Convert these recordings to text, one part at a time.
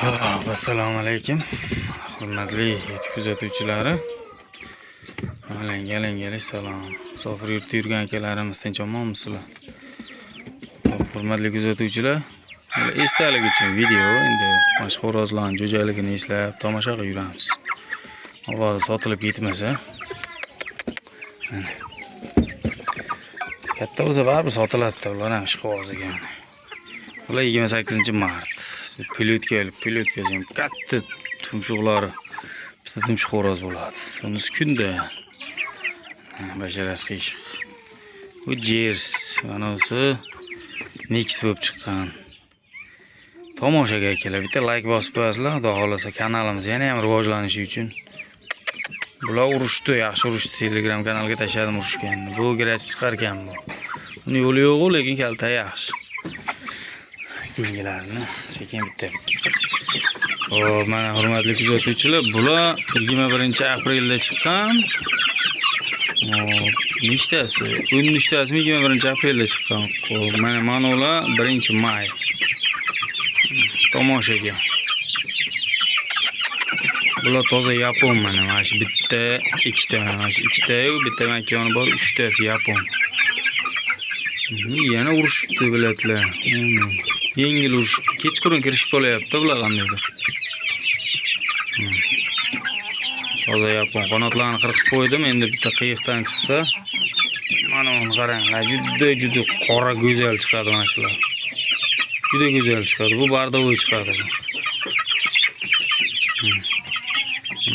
Assalomu alaykum. Hurmatli YouTube kuzatuvchilari. Alang salom. Musofir yurtda yurgan akalarimiz tinchmonmisizlar? Hurmatli kuzatuvchilar, esdalik uchun video endi mashhur xo'rozlarning jo'jaligini eslab tomosha qilib yuramiz. Ovozi sotilib ketmasa. Katta bo'lsa baribir sotiladi ular ham ishqiboziga. Ular 28-mart. Pilotka ham katta tumshuqlari. Bitta tumshuq xo'roz bo'ladi. Unisi kunda basharasi qiyshiq. Bu jers, manasi mix bo'lib chiqqan. Tomoshaga akalar, bitta like bosib qo'yasizlar, xudo xolasa kanalimiz yana ham rivojlanishi uchun. Bular urushdi, yaxshi urushdi. Telegram kanalga tashladim urushganni. Bu grach chiqargan bu. Uni yo'li yo'q, lekin kalta yaxshi. Keyingilarni sekin bitta. Xo'p, mana hurmatli kuzatuvchilar, bular 21-aprelda chiqqan. Nechtasi? 13tasi 21-aprelda chiqqan. Xo'p, mana ular 1-may. Tomoshaga. Bular toza yapon mana shu bitta, ikkita, mana shu ikkita-yu bitta makoni bor, 3tasi yapon. Yana urushibdi bilatlar. Yengil urushib, kechqurun kirishib qolyapti bular qandaydir. Toza yapon qanotlarni qirqib qo'ydim, endi bitta qiyiqdan chiqsa, mana uni qaranglar, juda qora go'zal chiqadi mana shular. Juda go'zal chiqadi. Bu bardovoy chiqadi.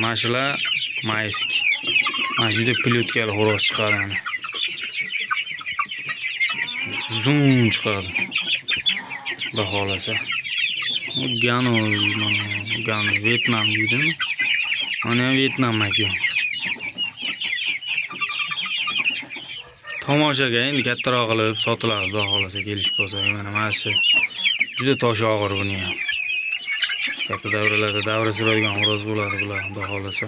Mana shular maysk. Mana juda pilotkali xo'roz chiqadi. Zoom chiqadi. Xudo xolasa. Gano, Vietnam deydimi? Mana ham Vietnam makon. Tomoshaga endi kattaroq qilib sotiladi, xudo xolasa kelish bo'lsa. Mana shu juda tosh og'ir buni ham. Katta davralarda davra suradigan xo'roz bo'ladi bular, xudo xolasa.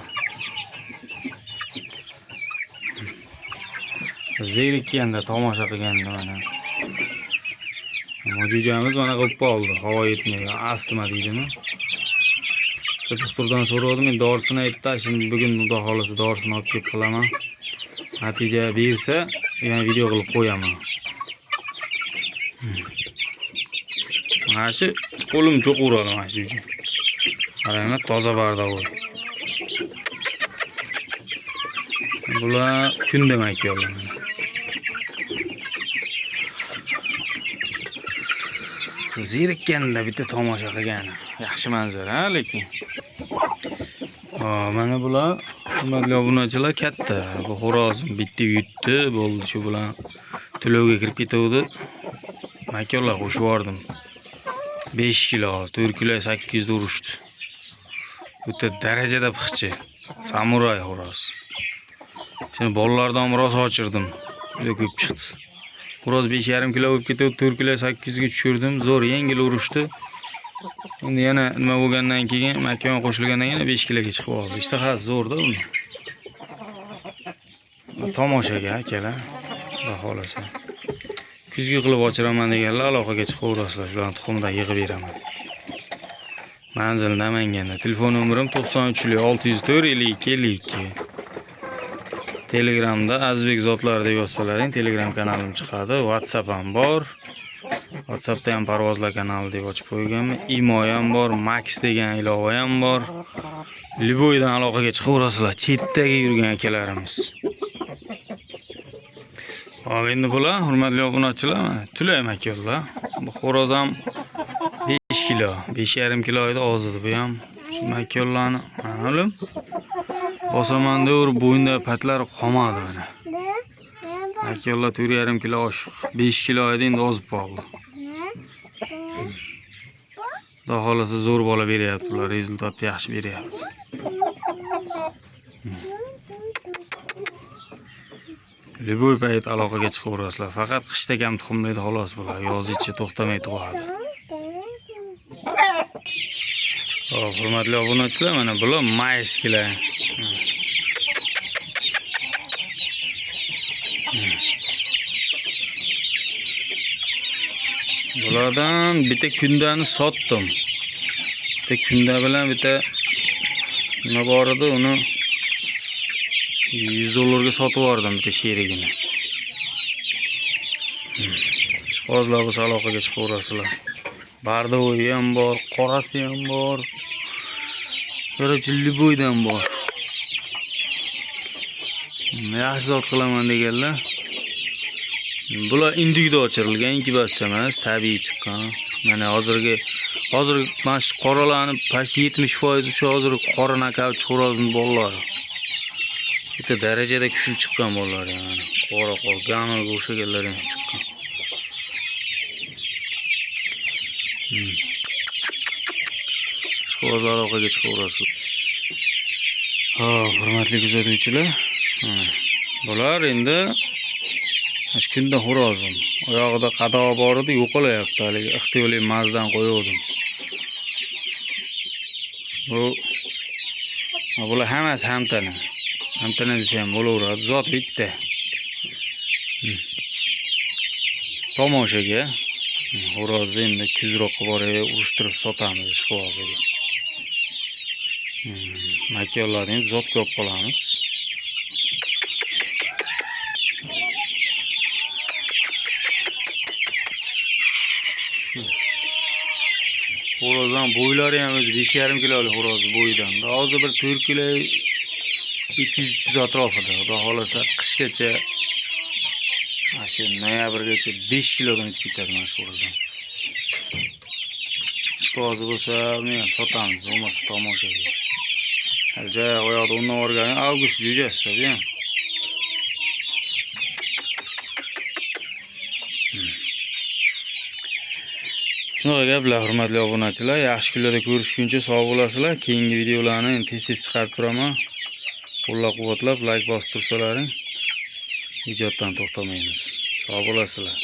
Zerikkanda tomosha qilganda mana. Mo'jujamiz mana qilib qoldi, havo yetmagan, astma deydimi? Doktordan so'radim, men dorisini aytdi, şimdi bugun xudo xolasa dorisini olib kelib qilaman. Natija bersa, yana video qilib qo'yaman. Mana shu qo'lim cho'quradi mana shu uchun. Qaranglar, toza bardovoy. Bular kun demak yo'llar. Zerikkanda bitta tomosha qilgan. Yaxshi manzara, lekin. Mana bular hurmatli obunachilar katta. Bu xo'roz bitta yutdi, bo'ldi shu bilan to'lovga kirib ketuvdi. Makonlar qo'shib yubordim. 5 kilo, 4 kilo 800 da urushdi. O'ta darajada pixchi. Samuray xo'roz. Shuni bolalardan biroz ochirdim. Juda ko'p chiqdi. Xo'roz 5,5 kilo bo'lib ketib, 4 kilo 800 ga tushirdim. Zo'r, yengil urushdi. Endi yana nima bo'lgandan keyin, makon qo'shilgandan keyin 5 kiloga chiqib oldi. Ishtahasi zo'rda uni. Tomoshaga akalar, xudo xolasa. Kuzgi qilib ochiraman deganlar aloqaga chiqaverasizlar. Shularni tuxumdan yig'ib beraman. Manzil Namanganda. Telefon nomerim 93 604 52 52. Telegramda Azbek zotlar deb yozsalaring, Telegram kanalim chiqadi. WhatsApp ham bor. WhatsAppda ham parvozlar kanali deb ochib qo'yganman. Imo ham bor, Max degan ilova ham bor. Liboydan aloqaga chiqaverasizlar. Chetdagi yurgan akalarimiz. Hop, endi bular hurmatli obunachilar, tulay makonlar. Bu xo'roz ham 5 kilo, 5,5 kilo edi ozdi bu ham. Shu makonlarni ma'lum. Bosamanda urib bo'yinda patlari qolmadi mana. Makonlar 4,5 kilo oshiq, 5 kilo edi, endi ozib qoldi. Xudo xolasa zo'r bola beryapti ular, rezultatni yaxshi beryapti. Liboy payt aloqaga chiqaverasizlar. Faqat qishda kam tuxumlaydi xolos bular. Yozgacha to'xtamay tug'adi. Xo'p, hurmatli obunachilar, mana bular mayskilar. Bulardan bitta kundani sotdim. bitta kunda bilan bitta nima bor edi, uni $100 sotib yubordim bitta sherigini. Ishqibozlar bo'lsa aloqaga chiqaverasizlar. Bardovi ham bor, qorasi ham bor. Короче, любойdan bor. Yaxshi zot qilaman deganlar. Bular individual o'chirilgan, inkubasiya emas, tabiiy chiqqan. Mana hozir mana shu qoralarni past 70% o'sha hozir qora nakab chiqarozni bolalar. Bitta darajada kuchli chiqqan bolalar yani. Qora ganoga o'xshaganlar ham chiqqan. Ishqibozlar aloqaga chiqaverasiz. Hurmatli kuzatuvchilar, bular endi mana shu kunda xo'rozim. Oyog'ida qadoq bor edi, yo'qolayapti. Hali ixtiyoriy mazdan qo'ydim. Bular hammasi hamtana. Hamtana desa ham bo'laveradi. Zot bitta. Tomoshaga xo'rozni endi kuzroqqa borib urishtirib sotamiz ishqibozga. Makyollarning zot ko'p qolamiz. Xo'rozdan bo'ylari ham o'zi 5,5 kilolik xo'roz bo'yidan. Hozir bir 4 kilo 200-300 atrofida. Xudo xolasa qishgacha shu noyabrgacha 5 kilodan o'tib ketadi mana shu xo'rozdan. Ishqibozi bo'lsa, uni ham sotamiz, bo'lmasa tomoshaga. Joy oyoqda undan o'rgan avgust jo'jasi ya. Shunaqa gaplar, hurmatli obunachilar. Yaxshi kunlarda ko'rishguncha sog' bo'lasizlar. Keyingi videolarni tez-tez chiqarib turaman. Qo'llab-quvvatlab, like bosib tursalaring, ijoddan to'xtamaymiz. Sog' bo'lasizlar.